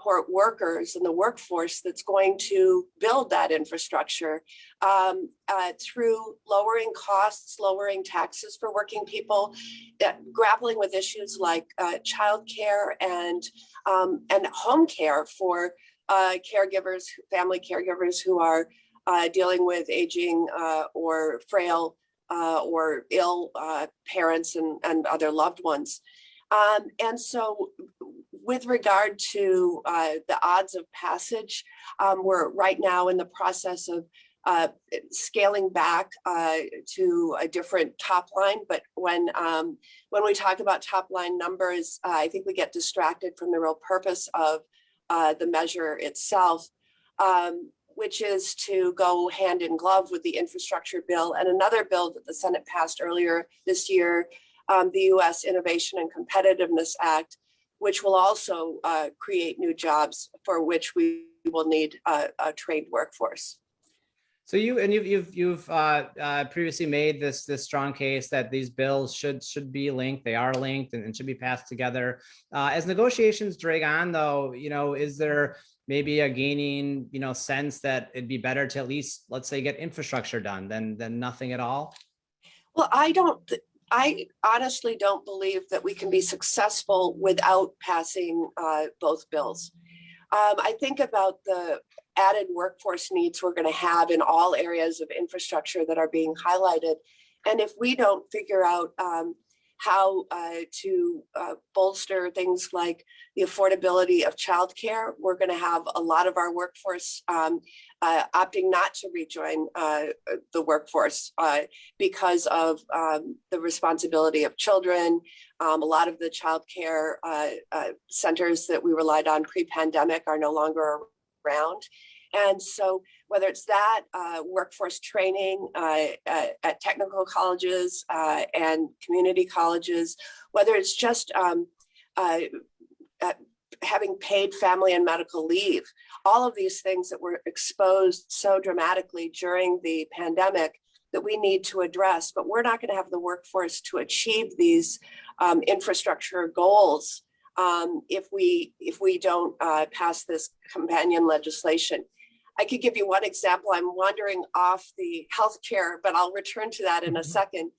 support workers and the workforce that's going to build that infrastructure through lowering costs, lowering taxes for working people, grappling with issues like childcare and home care for caregivers, family caregivers who are dealing with aging or frail or ill parents and other loved ones. And so with regard to the odds of passage, we're right now in the process of scaling back to a different top line. But when we talk about top line numbers, I think we get distracted from the real purpose of the measure itself, which is to go hand in glove with the infrastructure bill and another bill that the Senate passed earlier this year, the U.S. Innovation and Competitiveness Act, which will also create new jobs for which we will need a trained workforce. So you've previously made this strong case that these bills should be linked. They are linked and should be passed together. As negotiations drag on, though, is there maybe a gaining sense that it'd be better to at least, let's say, get infrastructure done than nothing at all? Well, I honestly don't believe that we can be successful without passing both bills. I think about the added workforce needs we're going to have in all areas of infrastructure that are being highlighted. And if we don't figure out how to bolster things like the affordability of childcare, we're going to have a lot of our workforce opting not to rejoin the workforce because of the responsibility of children. A lot of the childcare centers that we relied on pre-pandemic are no longer around. And so whether it's that workforce training at technical colleges and community colleges, whether it's just having paid family and medical leave, all of these things that were exposed so dramatically during the pandemic that we need to address, but we're not going to have the workforce to achieve these infrastructure goals if we don't pass this companion legislation. I could give you one example. I'm wandering off the healthcare, but I'll return to that in a second.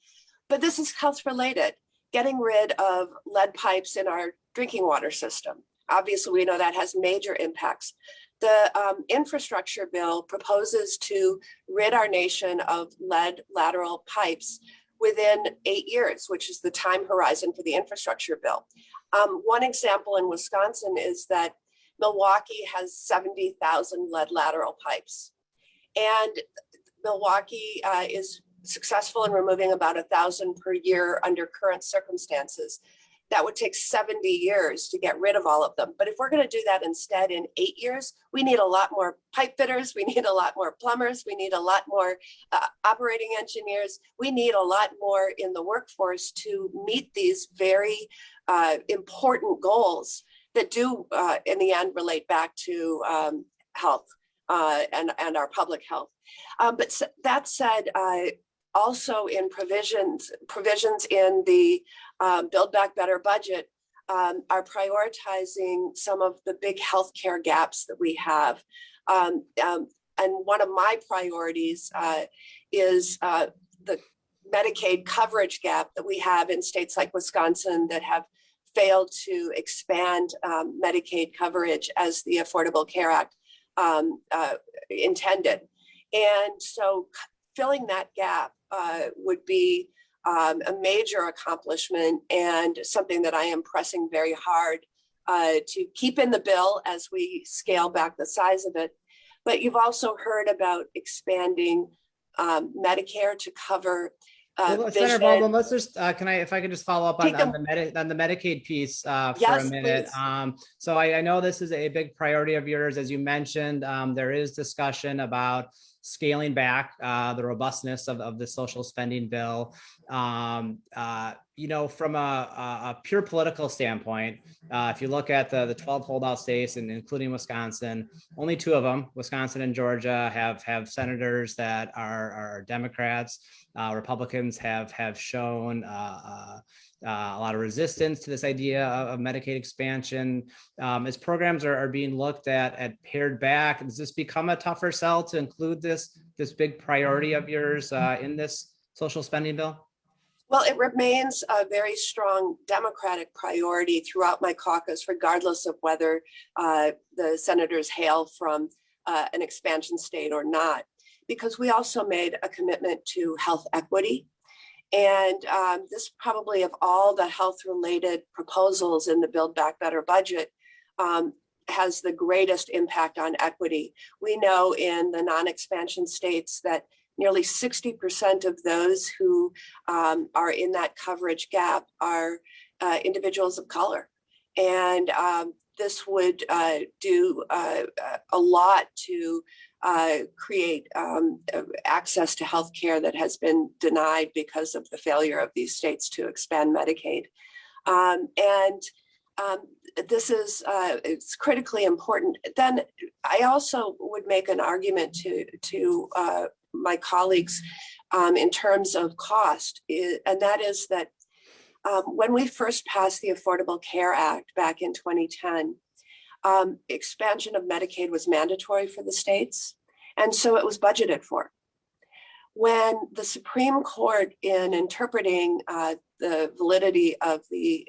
But this is health related, getting rid of lead pipes in our drinking water system. Obviously, we know that has major impacts. The infrastructure bill proposes to rid our nation of lead lateral pipes within 8 years, which is the time horizon for the infrastructure bill. One example in Wisconsin is that Milwaukee has 70,000 lead lateral pipes. And Milwaukee is successful in removing about 1,000 per year under current circumstances. That would take 70 years to get rid of all of them. But if we're going to do that instead in 8 years, we need a lot more pipe fitters. We need a lot more plumbers. We need a lot more operating engineers. We need a lot more in the workforce to meet these very important goals that do, in the end, relate back to health and our public health. But that said, also in provisions in the Build Back Better budget are prioritizing some of the big healthcare gaps that we have. And one of my priorities is the Medicaid coverage gap that we have in states like Wisconsin that have failed to expand Medicaid coverage as the Affordable Care Act intended. And so filling that gap would be a major accomplishment and something that I am pressing very hard to keep in the bill as we scale back the size of it. But you've also heard about expanding Medicare to cover Senator Baldwin, let's just if I could just follow up on the Medicaid piece for yes, a minute. So I know this is a big priority of yours, as you mentioned. There is discussion about scaling back the robustness of the social spending bill. from a pure political standpoint, if you look at the 12 holdout states, and including Wisconsin, only two of them, Wisconsin and Georgia, have senators that are Democrats. Republicans have shown a lot of resistance to this idea of Medicaid expansion. As programs are being looked at pared back, does this become a tougher sell to include this big priority of yours in this social spending bill? Well, it remains a very strong Democratic priority throughout my caucus, regardless of whether the senators hail from an expansion state or not, because we also made a commitment to health equity. And this probably, of all the health-related proposals in the Build Back Better budget, has the greatest impact on equity. We know in the non-expansion states that nearly 60% of those who are in that coverage gap are individuals of color. And this would do a lot to create access to health care that has been denied because of the failure of these states to expand Medicaid. This is it's critically important. Then I also would make an argument to my colleagues in terms of cost, and that is that when we first passed the Affordable Care Act back in 2010, expansion of Medicaid was mandatory for the states, and so it was budgeted for. When the Supreme Court, in interpreting the validity of the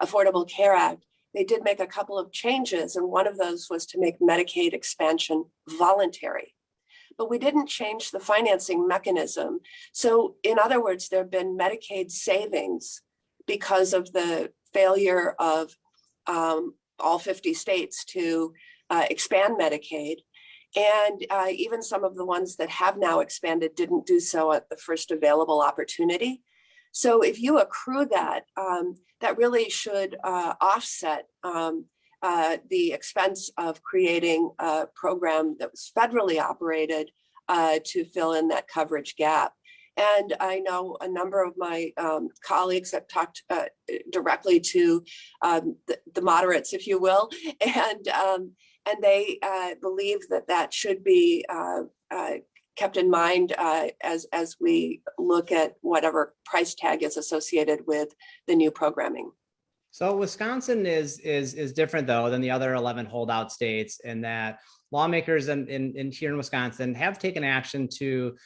Affordable Care Act, they did make a couple of changes, and one of those was to make Medicaid expansion voluntary. But we didn't change the financing mechanism. So in other words, there have been Medicaid savings because of the failure of all 50 states to expand Medicaid. And even some of the ones that have now expanded didn't do so at the first available opportunity. So if you accrue that, that really should offset the expense of creating a program that was federally operated to fill in that coverage gap. And I know a number of my colleagues have talked directly to the moderates, if you will, and they believe that that should be kept in mind as we look at whatever price tag is associated with the new programming. So Wisconsin is different though than the other 11 holdout states in that lawmakers in here in Wisconsin have taken action to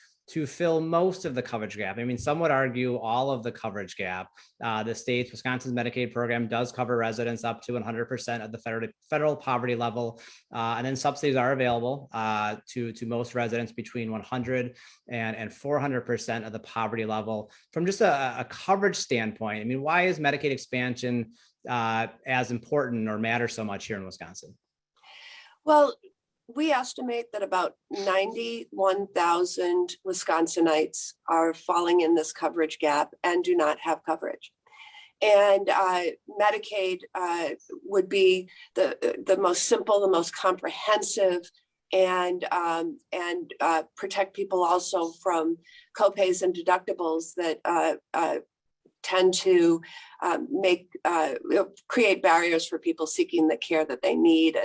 fill most of the coverage gap. I mean, some would argue all of the coverage gap. The state's Wisconsin's Medicaid program does cover residents up to 100% of the federal poverty level, and then subsidies are available to most residents between 100 and 400% of the poverty level. From just a coverage standpoint, I mean, why is Medicaid expansion as important or matter so much here in Wisconsin? Well, we estimate that about 91,000 Wisconsinites are falling in this coverage gap and do not have coverage. And Medicaid would be the most simple, the most comprehensive, and protect people also from copays and deductibles that tend to create barriers for people seeking the care that they need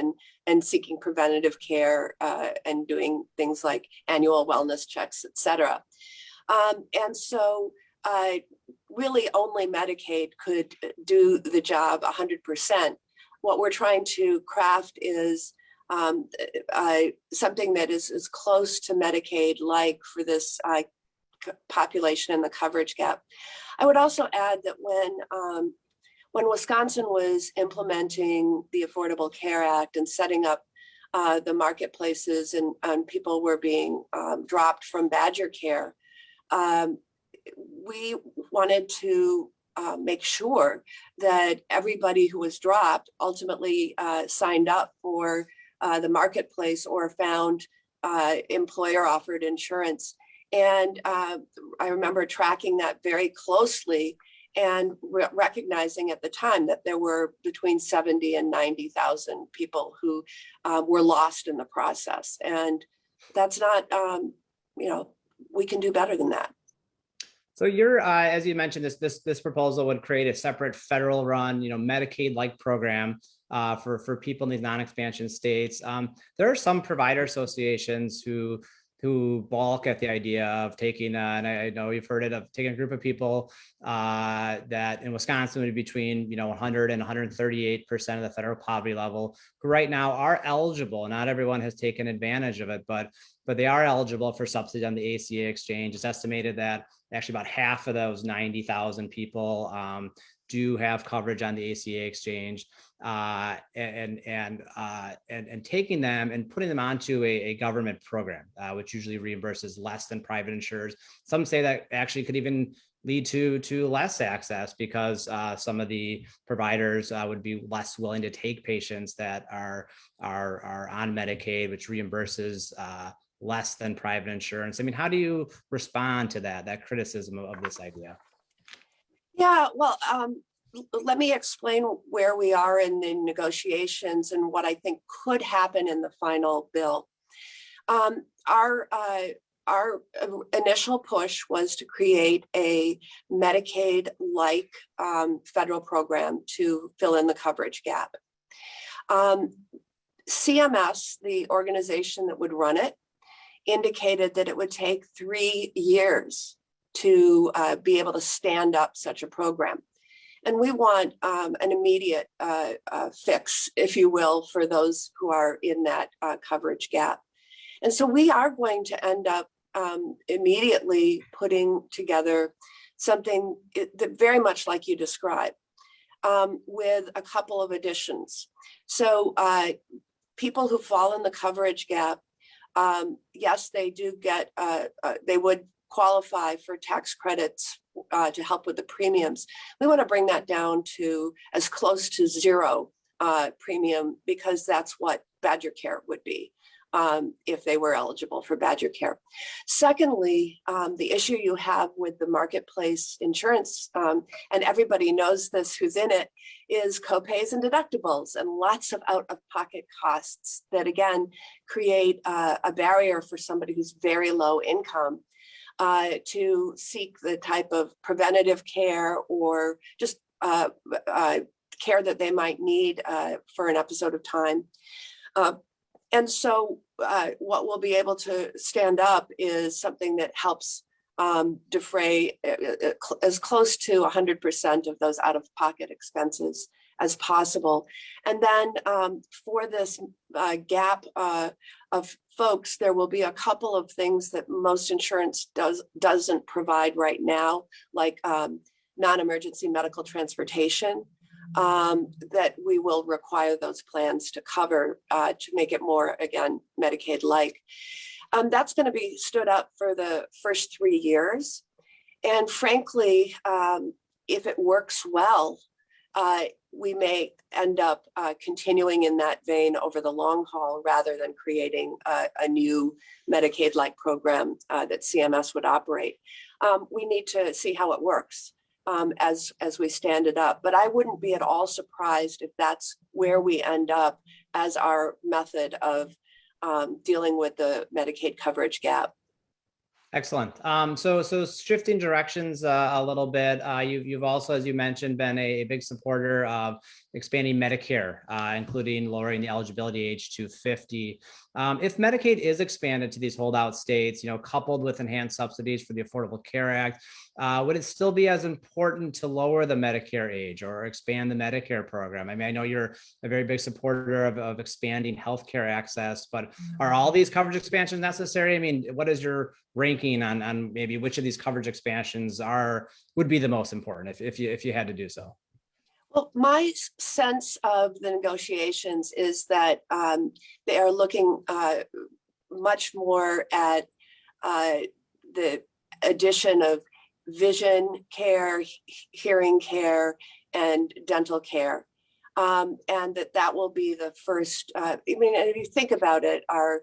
and seeking preventative care and doing things like annual wellness checks, et cetera. And so really only Medicaid could do the job 100%. What we're trying to craft is something that is as close to Medicaid-like for this population in the coverage gap. I would also add that when Wisconsin was implementing the Affordable Care Act and setting up the marketplaces and people were being dropped from Badger Care, we wanted to make sure that everybody who was dropped ultimately signed up for the marketplace or found employer offered insurance. And I remember tracking that very closely and recognizing at the time that there were between 70 and 90,000 people who were lost in the process. And that's not, we can do better than that. So you're, as you mentioned, this proposal would create a separate federal-run, Medicaid-like program for people in these non-expansion states. There are some provider associations who balk at the idea of taking, and I know you've heard it, of taking a group of people that in Wisconsin would be between 100 and 138% of the federal poverty level, who right now are eligible. Not everyone has taken advantage of it, but they are eligible for subsidy on the ACA exchange. It's estimated that actually about half of those 90,000 people do have coverage on the ACA exchange, and taking them and putting them onto a government program, which usually reimburses less than private insurers. Some say that actually could even lead to less access, because some of the providers would be less willing to take patients that are on Medicaid, which reimburses less than private insurance. I mean, how do you respond to that criticism of this idea? Yeah, well, let me explain where we are in the negotiations and what I think could happen in the final bill. Our initial push was to create a Medicaid-like federal program to fill in the coverage gap. CMS, the organization that would run it, indicated that it would take 3 years to be able to stand up such a program. And we want an immediate fix, if you will, for those who are in that coverage gap. And so we are going to end up immediately putting together something that very much like you described, with a couple of additions. So people who fall in the coverage gap, yes, they do get, they would qualify for tax credits to help with the premiums. We want to bring that down to as close to zero premium, because that's what Badger Care would be if they were eligible for Badger Care. Secondly, the issue you have with the marketplace insurance, and everybody knows this who's in it, is copays and deductibles and lots of out-of-pocket costs that again create a barrier for somebody who's very low income to seek the type of preventative care or just care that they might need for an episode of time. And so what we'll be able to stand up is something that helps defray as close to 100% of those out-of-pocket expenses as possible. And then for this gap of folks, there will be a couple of things that most insurance doesn't provide right now, like non-emergency medical transportation, that we will require those plans to cover to make it more, again, Medicaid-like. That's going to be stood up for the first 3 years. And frankly, if it works well, we may end up continuing in that vein over the long haul, rather than creating a new Medicaid-like program that CMS would operate. We need to see how it works as we stand it up. But I wouldn't be at all surprised if that's where we end up as our method of dealing with the Medicaid coverage gap. Excellent. So shifting directions a little bit, you've also, as you mentioned, been a big supporter of expanding Medicare, including lowering the eligibility age to 50. If Medicaid is expanded to these holdout states, coupled with enhanced subsidies for the Affordable Care Act, would it still be as important to lower the Medicare age or expand the Medicare program? I mean, I know you're a very big supporter of expanding healthcare access, but are all these coverage expansions necessary? I mean, what is your ranking on maybe which of these coverage expansions would be the most important if you had to do so? Well, my sense of the negotiations is that they are looking much more at the addition of vision care, hearing care, and dental care. And that will be the first, I mean, if you think about it, our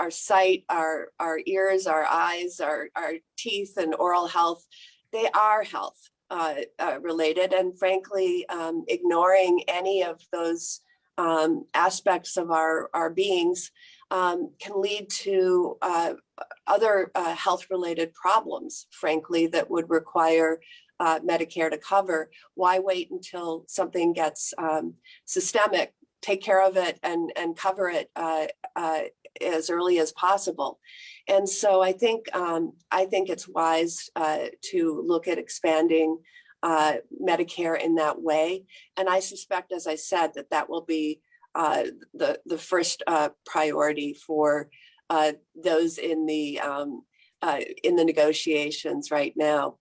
sight, our ears, our eyes, our teeth and oral health, they are health related. And frankly, ignoring any of those aspects of our beings can lead to other health-related problems, frankly, that would require Medicare to cover. Why wait until something gets systemic? Take care of it and cover it as early as possible. And so I think it's wise to look at expanding Medicare in that way. And I suspect, as I said, that will be the first priority for those in the negotiations right now.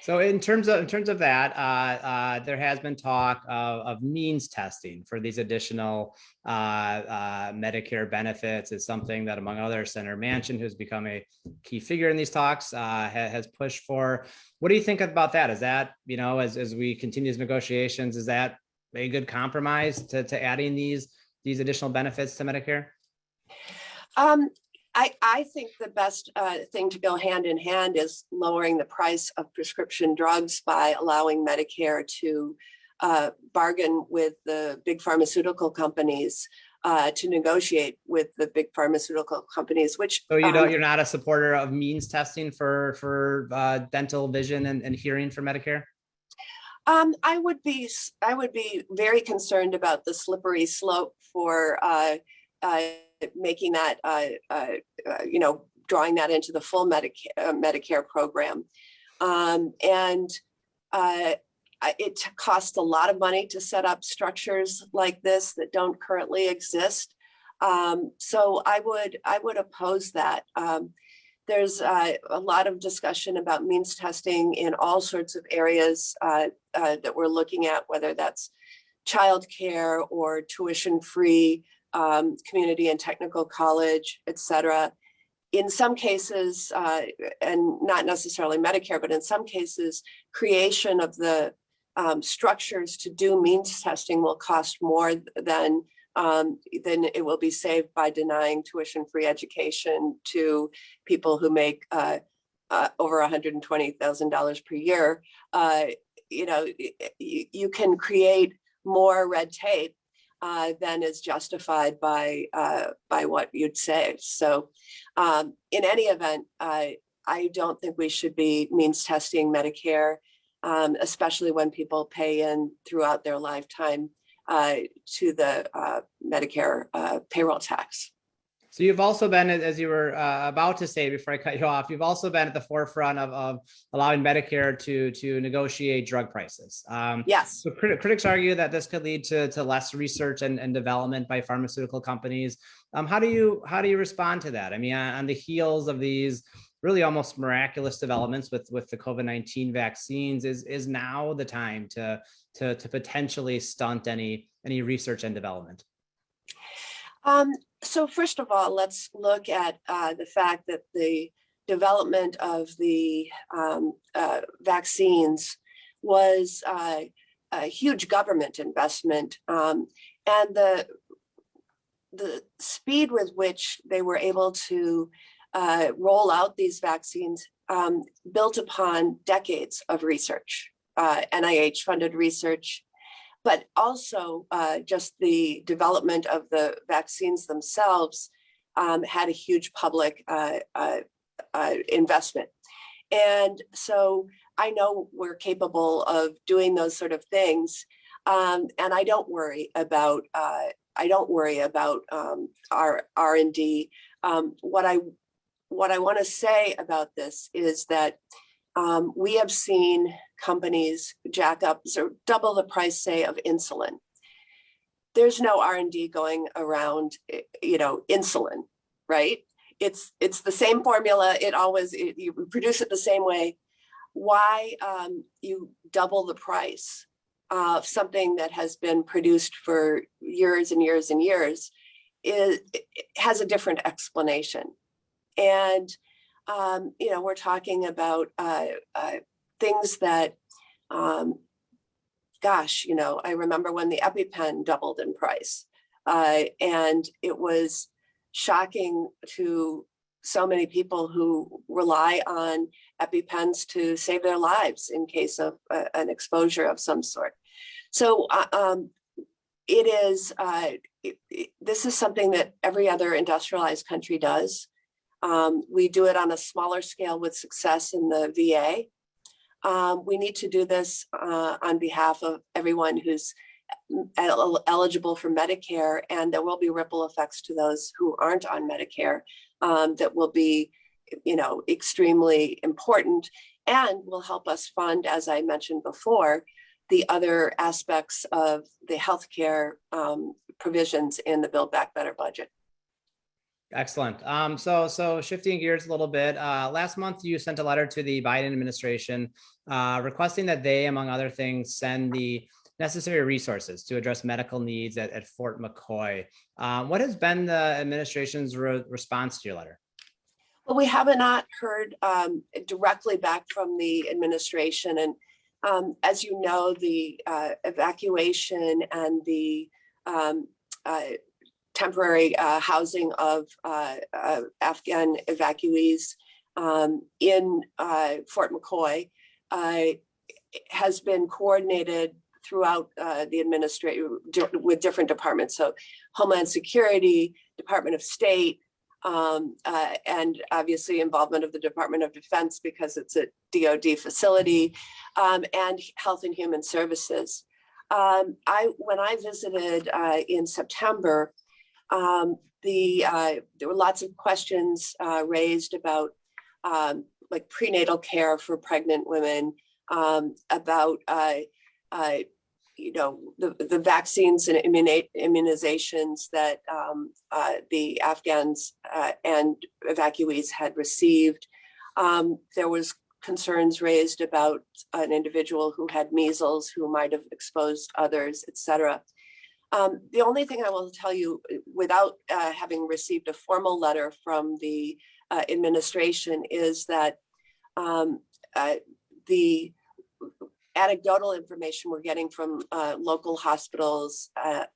So in terms of that, there has been talk of means testing for these additional Medicare benefits. Is something that, among others, Senator Manchin, who's become a key figure in these talks, has pushed for. What do you think about that? Is that, as we continue these negotiations, is that a good compromise to adding these additional benefits to Medicare? I think the best thing to go hand in hand is lowering the price of prescription drugs by allowing Medicare to bargain with the big pharmaceutical companies, to negotiate with the big pharmaceutical companies. Which so you're not a supporter of means testing for dental, vision, and hearing for Medicare? I would be very concerned about the slippery slope for making that, drawing that into the full Medicare program. It costs a lot of money to set up structures like this that don't currently exist. So I would oppose that. There's a lot of discussion about means testing in all sorts of areas that we're looking at, whether that's childcare or tuition-free community and technical college, et cetera. In some cases, and not necessarily Medicare, but in some cases, creation of the structures to do means testing will cost more than it will be saved by denying tuition-free education to people who make over $120,000 per year. You can create more red tape than is justified by what you'd say. So in any event, I don't think we should be means testing Medicare, especially when people pay in throughout their lifetime to the Medicare payroll tax. So you've also been, as you were about to say before I cut you off, you've also been at the forefront of allowing Medicare to negotiate drug prices. Yes. So critics argue that this could lead to less research and development by pharmaceutical companies. How do you respond to that? I mean, on the heels of these really almost miraculous developments with the COVID-19 vaccines, is now the time to potentially stunt any research and development? So first of all, let's look at the fact that the development of the vaccines was a huge government investment, and the speed with which they were able to roll out these vaccines built upon decades of research, NIH-funded research, but also just the development of the vaccines themselves had a huge public investment. And so I know we're capable of doing those sort of things, and I don't worry about our R&D. What I want to say about this is that we have seen companies jack up or double the price, say, of insulin. There's no R&D going around, insulin, right? It's the same formula. You produce it the same way. Why you double the price of something that has been produced for years and years and years it has a different explanation. And we're talking about things that, I remember when the EpiPen doubled in price, and it was shocking to so many people who rely on EpiPens to save their lives in case of an exposure of some sort. So it is, this is something that every other industrialized country does. We do it on a smaller scale with success in the VA. We need to do this on behalf of everyone who's eligible for Medicare, and there will be ripple effects to those who aren't on Medicare that will be, extremely important and will help us fund, as I mentioned before, the other aspects of the healthcare provisions in the Build Back Better budget. Excellent. So shifting gears a little bit, last month you sent a letter to the Biden administration requesting that they, among other things, send the necessary resources to address medical needs at Fort McCoy. What has been the administration's response to your letter? Well, we have not heard directly back from the administration. And as you know, the evacuation and the temporary housing of Afghan evacuees in Fort McCoy has been coordinated throughout the administration with different departments. So Homeland Security, Department of State, and obviously involvement of the Department of Defense because it's a DoD facility, and Health and Human Services. When I visited in September, there were lots of questions raised about like prenatal care for pregnant women, about the vaccines and immunizations that the Afghans and evacuees had received. There was concerns raised about an individual who had measles, who might have exposed others, et cetera. The only thing I will tell you, without having received a formal letter from the administration, is that the anecdotal information we're getting from local hospitals,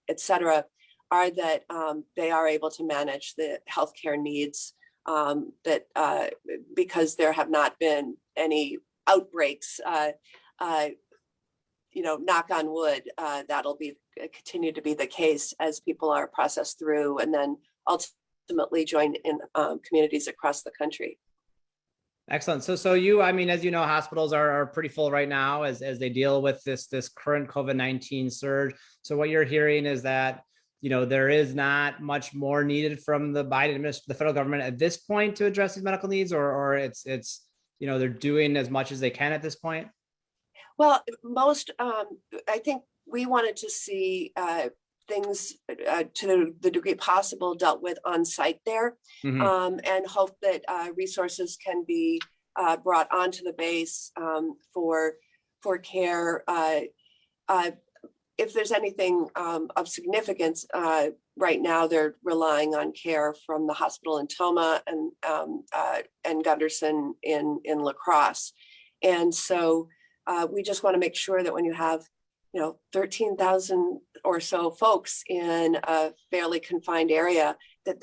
et cetera, are that they are able to manage the healthcare needs, that because there have not been any outbreaks, knock on wood, that'll be continue to be the case as people are processed through and then ultimately join in communities across the country. Excellent. So you, as you know, hospitals are pretty full right now as they deal with this current COVID-19 surge. So what you're hearing is that, there is not much more needed from the Biden administration, the federal government at this point to address these medical needs, or it's they're doing as much as they can at this point. Well, I think we wanted to see things to the degree possible dealt with on site there, and hope that resources can be brought onto the base for care. If there's anything of significance, right now they're relying on care from the hospital in Toma and Gunderson in La Crosse. And so we just want to make sure that when you have 13,000 or so folks in a fairly confined area, that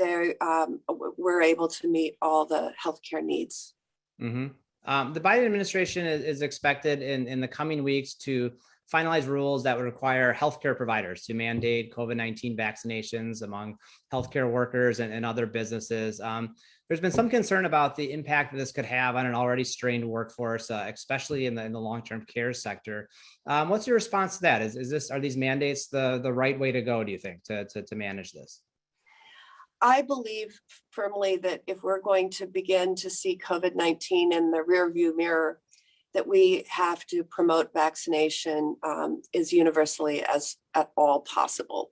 we're able to meet all the healthcare needs. The Biden administration is expected in the coming weeks to finalize rules that would require healthcare providers to mandate COVID-19 vaccinations among healthcare workers and other businesses. There's been some concern about the impact that this could have on an already strained workforce, especially in the long-term care sector. What's your response to that? Are these mandates the right way to go, do you think, to manage this? I believe firmly that if we're going to begin to see COVID-19 in the rearview mirror, that we have to promote vaccination as universally as at all possible.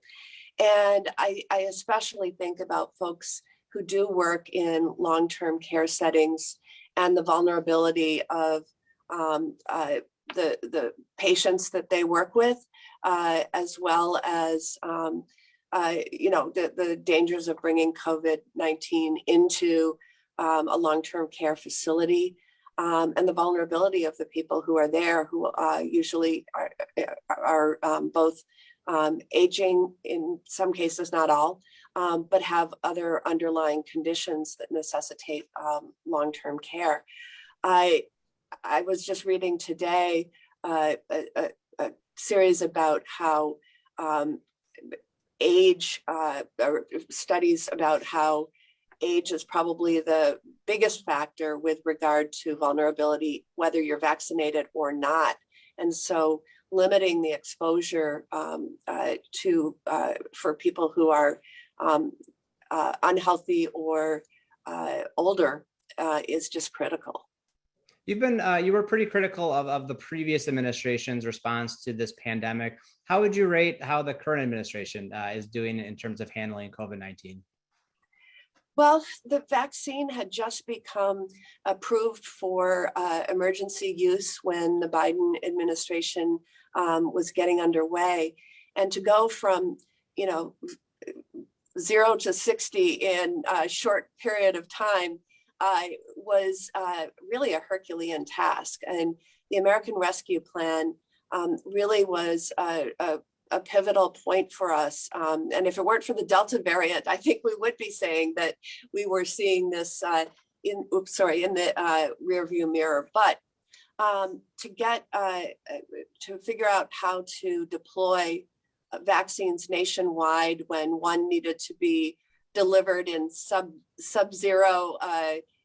And I especially think about folks who do work in long-term care settings and the vulnerability of the patients that they work with, as well as the dangers of bringing COVID-19 into a long-term care facility, and the vulnerability of the people who are there, who usually are both aging, in some cases, not all, but have other underlying conditions that necessitate long-term care. I was just reading today a series about how age, or studies about how age is probably the biggest factor with regard to vulnerability, whether you're vaccinated or not. And so limiting the exposure for people who are unhealthy or older is just critical. You've been, you were pretty critical of the previous administration's response to this pandemic. How would you rate how the current administration is doing in terms of handling COVID-19? Well, the vaccine had just become approved for emergency use when the Biden administration was getting underway. And to go from, 0 to 60 in a short period of time was really a Herculean task. And the American Rescue Plan really was a pivotal point for us. And if it weren't for the Delta variant, I think we would be saying that we were seeing this in the rearview mirror. But to figure out how to deploy vaccines nationwide when one needed to be delivered in sub-zero,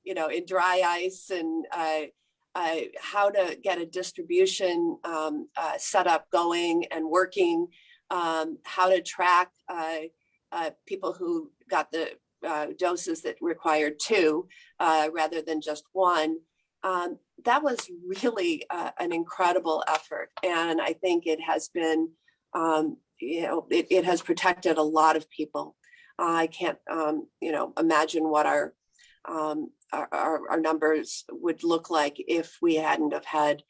in dry ice, and how to get a distribution set up going and working, how to track people who got the doses that required 2 rather than just 1. That was really an incredible effort. And I think it has been, it has protected a lot of people. I can't, imagine what our numbers would look like if we hadn't have had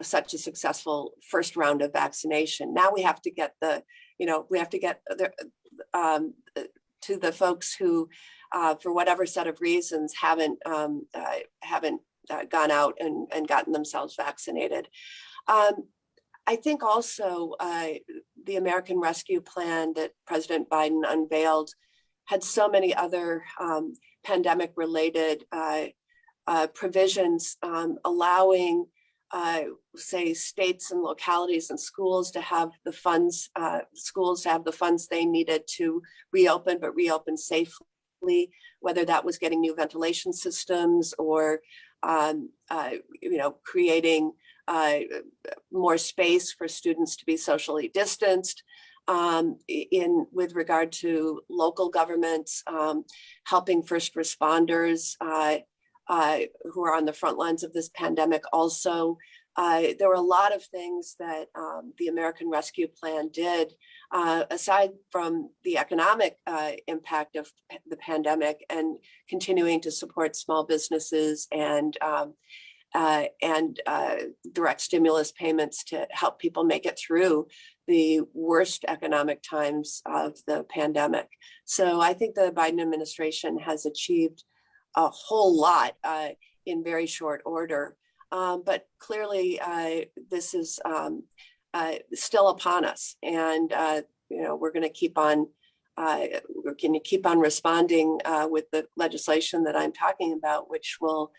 such a successful first round of vaccination. Now we have to get to the folks who, for whatever set of reasons, haven't gone out and gotten themselves vaccinated. I think also the American Rescue Plan that President Biden unveiled had so many other pandemic-related provisions allowing, say, states and localities and schools to have the funds, they needed to reopen, but reopen safely, whether that was getting new ventilation systems or, creating more space for students to be socially distanced. With regard to local governments, helping first responders who are on the front lines of this pandemic. Also, there were a lot of things that the American Rescue Plan did, aside from the economic impact of the pandemic and continuing to support small businesses and direct stimulus payments to help people make it through the worst economic times of the pandemic. So I think the Biden administration has achieved a whole lot in very short order. But clearly this is still upon us. And, we're going to keep on responding with the legislation that I'm talking about, which will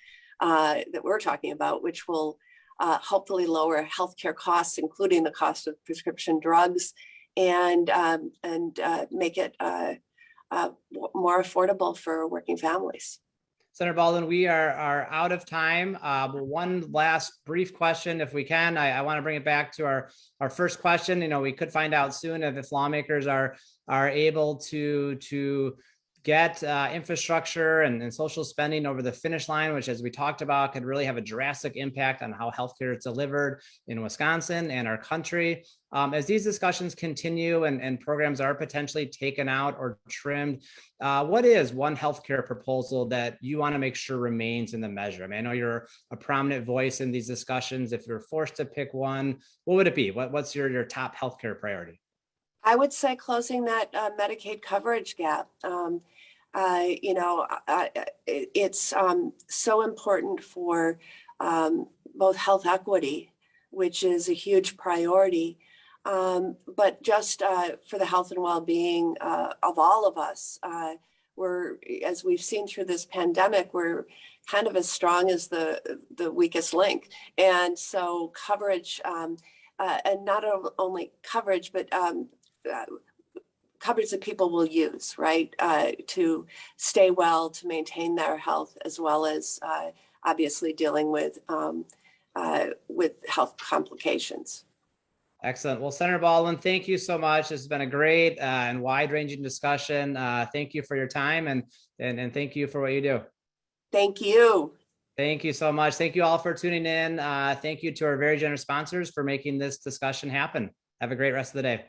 hopefully lower healthcare costs, including the cost of prescription drugs, and make it more affordable for working families. Senator Baldwin, we are out of time. One last brief question, if we can. I want to bring it back to our first question. We could find out soon if lawmakers are able to get infrastructure and social spending over the finish line, which, as we talked about, could really have a drastic impact on how healthcare is delivered in Wisconsin and our country. As these discussions continue and programs are potentially taken out or trimmed, what is one healthcare proposal that you want to make sure remains in the measure? I mean, I know you're a prominent voice in these discussions. If you're forced to pick one, what would it be? What's your top healthcare priority? I would say closing that Medicaid coverage gap. It's so important for both health equity, which is a huge priority, but just for the health and well-being of all of us. As we've seen through this pandemic, we're kind of as strong as the weakest link. And so coverage, and not only coverage, but coverage that people will use, right, to stay well, to maintain their health, as well as obviously dealing with health complications. Excellent. Well, Senator Baldwin, thank you so much. This has been a great and wide-ranging discussion. Thank you for your time and thank you for what you do. Thank you. Thank you so much. Thank you all for tuning in. Thank you to our very generous sponsors for making this discussion happen. Have a great rest of the day.